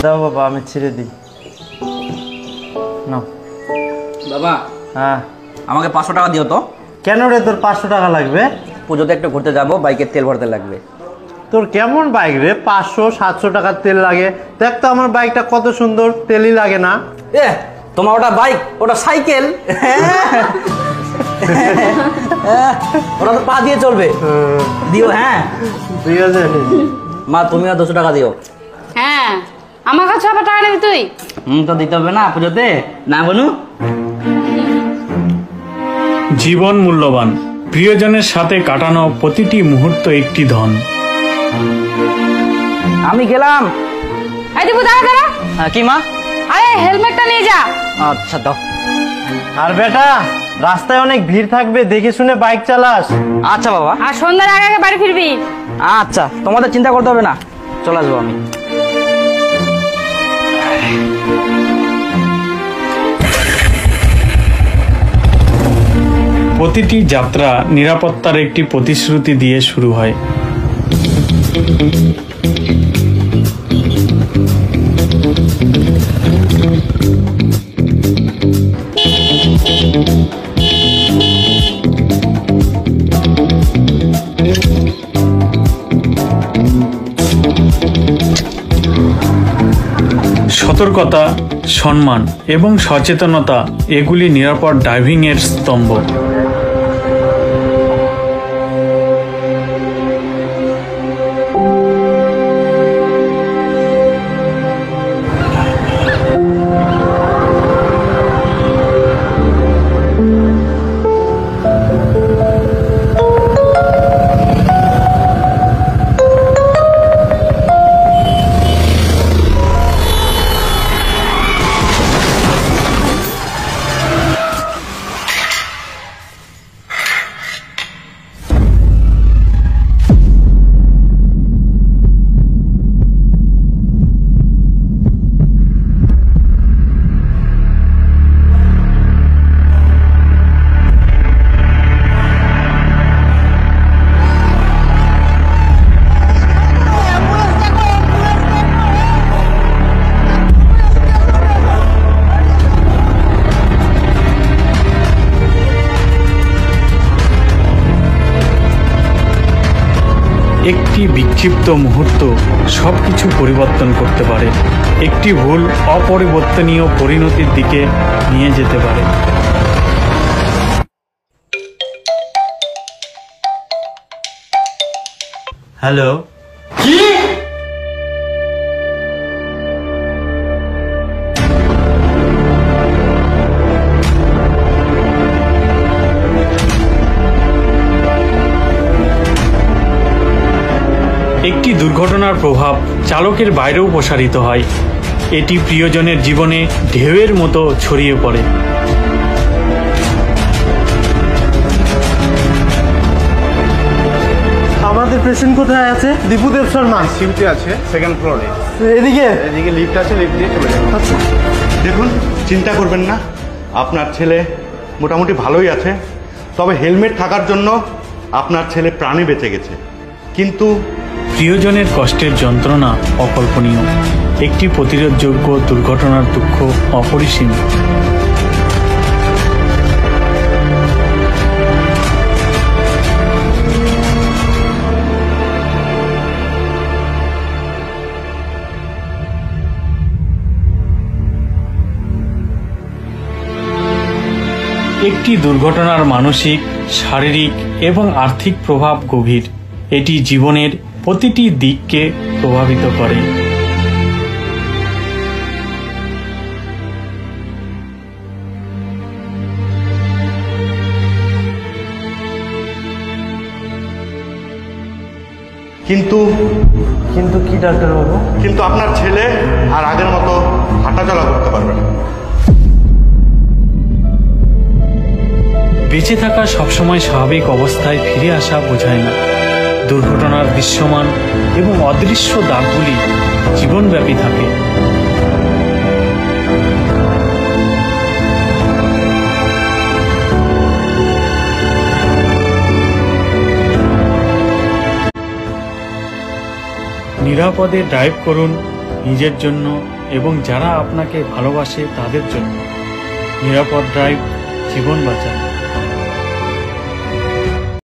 দাও বাবা, আমি ছেড়ে দিই। নাও বাবা। হ্যাঁ, আমাকে 500 টাকা দিও তো। কেন রে, তোর 500 টাকা লাগবে? পুজোতে একটু ঘুরতে যাবো, বাইকের তেল ভরতে লাগবে। তোর কেমন বাইক রে, 500-700 টাকার তেল লাগে? দেখ তো আমার বাইকটা কত সুন্দর, তেলই লাগে না। এ তোমার ওটা বাইক, ওটা সাইকেল। ওটা তো পা দিয়ে চলবে। দিও। হ্যাঁ ঠিক আছে। মা, তুমিও 200 টাকা দিও। হ্যাঁ, আমার কাছে আবার টাকা নিবি তুই? তো দিতে হবে না পুজোতে, না বনু? জীবন মূল্যবান, প্রিয়জনের সাথে কাটানো প্রতিটি মুহূর্ত একটি ধন। আমি গেলাম। এই দিবু, দাঁড়া দাঁড়া। কি মা? আরে হেলমেটটা নিয়ে যা। আচ্ছা দাও। আর বেটা, রাস্তায় অনেক ভিড় থাকবে, দেখে শুনে বাইক চালাস। আচ্ছা বাবা। আর সন্ধ্যার আগে আগে বাড়ি ফিরবি। আচ্ছা, তোমাদের চিন্তা করতে হবে না, চলে আসবো আমি। প্রতিটি যাত্রা নিরাপত্তার একটি প্রতিশ্রুতি দিয়ে শুরু হয়। সতর্কতা, সম্মান এবং সচেতনতা এগুলি নিরাপদ ড্রাইভিংয়ের স্তম্ভ। একটি বিক্ষিপ্ত মুহূর্ত সবকিছু পরিবর্তন করতে পারে। একটি ভুল অপরিবর্তনীয় পরিণতির দিকে নিয়ে যেতে পারে। হ্যালো। কি? একটি দুর্ঘটনার প্রভাব চালকের বাইরেও প্রসারিত হয়। এটি প্রিয়জনের জীবনে ঢেউয়ের মতো ছড়িয়ে পড়ে। আমাদের পেশেন্ট কোথায় আছে? দীপুদেব শর্মা সিউতে আছে, সেকেন্ড ফ্লোরে। এদিকে এদিকে লিফট আছে, লিফট দিয়ে চলে যাবে। আচ্ছা। দেখুন, চিন্তা করবেন না, আপনার ছেলে মোটামুটি ভালোই আছে। তবে হেলমেট থাকার জন্য আপনার ছেলে প্রাণে বেঁচে গেছে। কিন্তু প্রিয়জনের কষ্টের যন্ত্রণা অকল্পনীয়। একটি প্রতিরোধযোগ্য দুর্ঘটনার দুঃখ অপরিসীম। একটি দুর্ঘটনার মানসিক, শারীরিক এবং আর্থিক প্রভাব গভীর। এটি জীবনের প্রতিটি দিককে প্রভাবিত করে। কিন্তু কিন্তু কি ডাক্তারবাবু? কিন্তু আপনার ছেলে আর আগের মতো হাঁটাচলা করতে পারবে না। বেঁচে থাকা সবসময় স্বাভাবিক অবস্থায় ফিরে আসা বোঝায় না। দুর্ঘটনার দৃশ্যমান এবং অদৃশ্য দাগগুলি জীবনব্যাপী থাকে। নিরাপদে ড্রাইভ করুন, নিজের জন্য এবং যারা আপনাকে ভালোবাসে তাদের জন্য। নিরাপদ ড্রাইভ, জীবন বাঁচান।